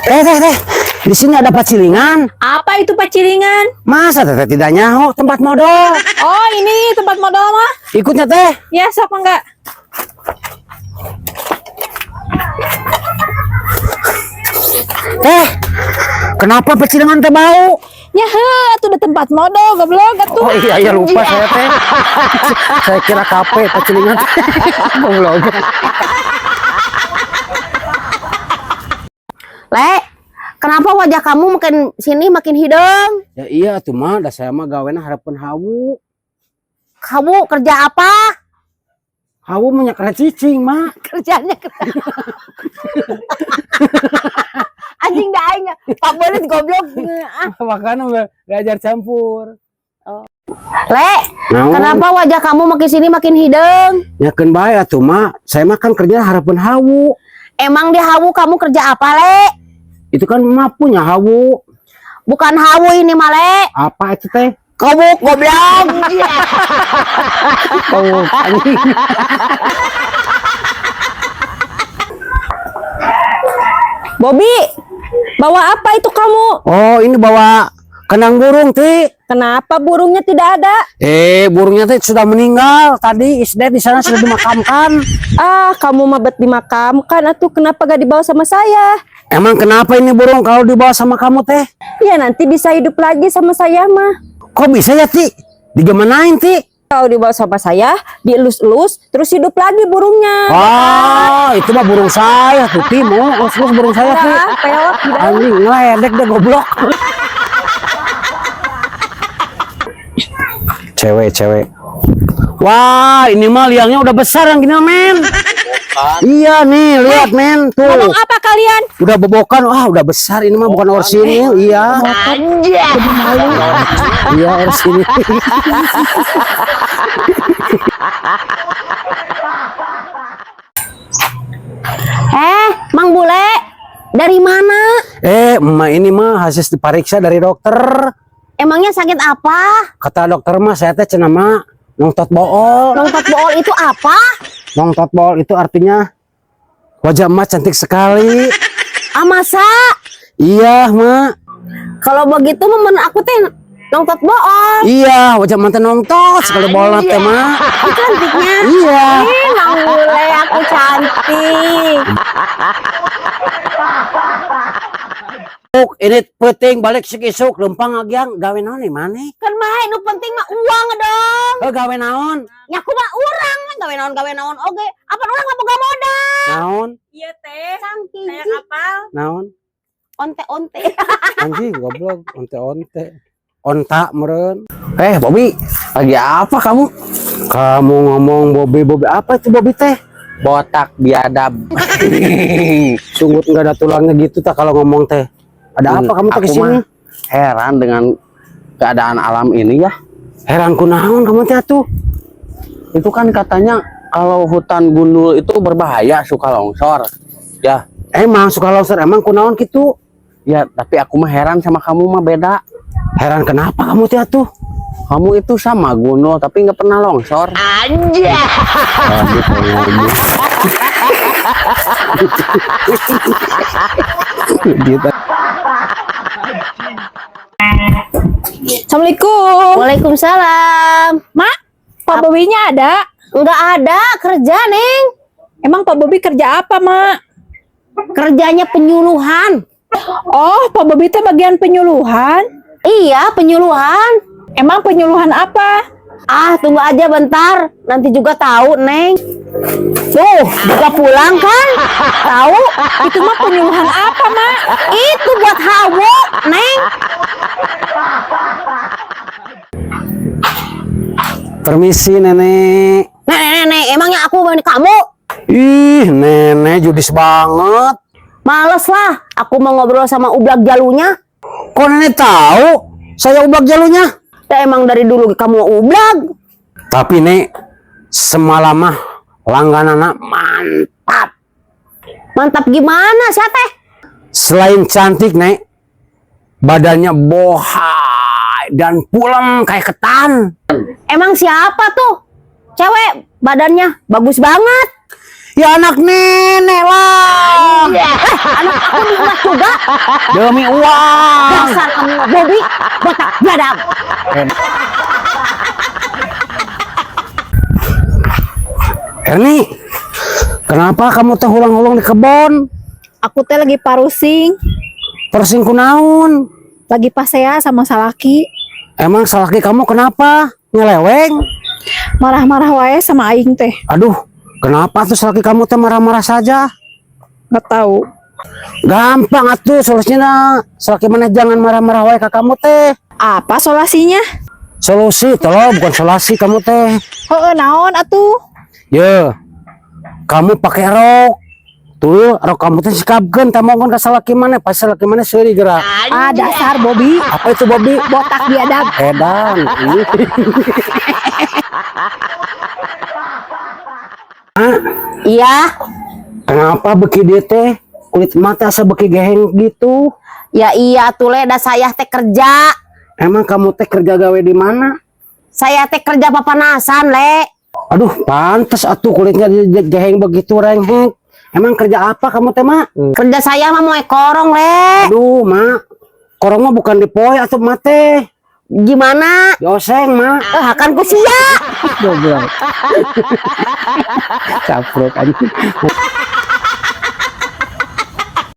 Teh. Di sini ada pacilingan. Apa itu pacilingan? Masa teh tidak nyaho tempat modal? Oh, ini tempat modal mah. Ikutnya teh. Ya, sok enggak? Teh, kenapa pacilingan teh bau? Ya, itu udah tempat modal, goblok atuh. Oh iya lupa saya teh. Saya kira kafe pacilingan. Goblok. Le, kenapa wajah kamu makin sini makin hidung? Ya iya tuh mah, dah saya mah gawena harapan hawu. Kamu kerja apa? Hawu punya kera cicing mah. Kerjanya anjing dah aing. Pak Bolit goblok. Makanya belajar campur. Le, Naon? kenapa wajah kamu makin sini makin hidung? Nyakeun bae atuh mah. Saya mah kan kerja harapan hawu. Emang di hawu kamu kerja apa, Le? Itu kan mah punya hawu. Bukan hawu ini, Male. Apa itu teh? Kobuk goblok. Oh, anjing. Bobby, bawa apa itu kamu? Oh, ini bawa kandang burung, Ti. Kenapa burungnya tidak ada? Burungnya teh sudah meninggal. Tadi isdet di sana sudah dimakamkan. Ah, kamu mabet dimakamkan atuh, kenapa gak dibawa sama saya? Emang kenapa ini burung kalau dibawa sama kamu teh? Ya nanti bisa hidup lagi sama saya mah. Kok bisa ya, Ti? Digemanain, Ti? Kalau dibawa sama saya, dielus-elus, terus hidup lagi burungnya. Oh, itu mah burung saya tuh, Ti. Mau elus burung saya, Ti. Pelok di dalam. Anjing, ngeledek deh goblok. Cewek. Wah, ini mah liangnya udah besar yang gini, men. Iya nih, lihat men, tuh. Ngomong apa kalian? Udah bobokan, wah udah besar ini mah bukan orsinil, iya. Iya orsinil. Mang Bule, dari mana? Emak ini mah hasil diperiksa dari dokter. Emangnya sakit apa? Kata dokter mah saya teh cenah mah nongtot bool. Longtot bool itu apa? Nongtot bool itu artinya wajah emak cantik sekali. Ah, masa? Iya, Mak. Kalau begitu menurut aku teh longtot bool. Iya, wajah mantan nongtot sekali bool teh, Mak. Cantiknya. Iya. Mang Bule, aku cantik. Ini penting balik sikisuk lempang agiang gawe naon nih maneh? Kan mah nu penting mah uang dong. Gawe naon? Nyaku mah urang gawe naon oge. Apa urang mah boga modal? Naon? Iya teh, Sangki. saya kapal. Naon? Onte-onte. Anjing goblok, onte-onte. Onta meureun. Bobby, lagi apa kamu? Kamu ngomong Bobby apa itu Bobby teh? Botak biadab. Sungguh enggak ada tulangnya gitu tak kalau ngomong teh. Ada apa kamu teh Aku kesini? mah heran dengan keadaan alam ini ya. Heran kunaon kamu teh atuh? Itu kan katanya kalau hutan gundul itu berbahaya, suka longsor. Ya, Emang suka longsor, emang kunaon gitu? ya tapi aku mah heran sama kamu mah beda. Heran kenapa kamu teh atuh? Kamu itu sama gundul tapi nggak pernah longsor. Aja. Gitu. Assalamualaikum. Waalaikumsalam. Mak, Pak Bobinya ada? Enggak ada kerja, Neng. Emang Pak Bobi kerja apa, Mak? Kerjanya penyuluhan. Oh, Pak Bobi itu bagian penyuluhan. Iya, penyuluhan. Emang penyuluhan apa? Ah, tunggu aja bentar. Nanti juga tahu, Neng. Tuh, juga pulang kan? Tahu? Itu mah penyuluhan apa, Mak? Itu buat hawu, Neng. Permisi nenek. Nenek, emangnya aku mau kamu? Ih, nenek judis banget. Males lah, aku mau ngobrol sama Ublag Jalunya. Kok nenek tahu saya Ublag Jalunya? Ya emang dari dulu kamu Ublag. Tapi nek semalam mah langganana mantap. Mantap gimana sih teh? Selain cantik nek, badannya bohai dan pulang kayak ketan. Emang siapa tuh? Cewek badannya bagus banget. Ya anak nenek lah. Anak aku diulas juga. Demi uang. Dasar kamu Bobby, botak biadab. Erni, kenapa kamu teh ulang-ulang di kebon? Aku teh lagi parusing, Persing kunaon? lagi pasea sama salaki. Emang salaki kamu kenapa? Nyeleweng? Marah-marah wae sama aing teh. Aduh, kenapa tuh salaki kamu teh marah-marah saja? Nggak tahu. Gampang atuh solusinya. Salaki mana jangan marah-marah wae ka kamu teh. Apa solasinya? Solusi tolong bukan solasi kamu teh. Heueuh naon atuh? Ye, kamu pakai rok. Tuh, rok kamu teh sikapkeun teh mongkon ka salaki mana, pas salaki mana seuri gerak. Ah, dasar Bobby, Apa itu Bobby? botak biadab. Edan. Iya, Kenapa beki dia teh? Kulit mata asa beki geheng gitu. ya iya tuh le, da saya teh kerja. Emang kamu teh kerja gawe di mana? Saya teh kerja papanasan le. Aduh, pantes atuh kulitnya geheng begitu renghek. Emang kerja apa kamu teh, Mak? Kerja saya mah mau korong le. Aduh, Mak. Korong mah bukan di poe atuh Mak teh. Gimana? Dioseng, Mak. Akan ku sia. Goblok. Capruk anjing.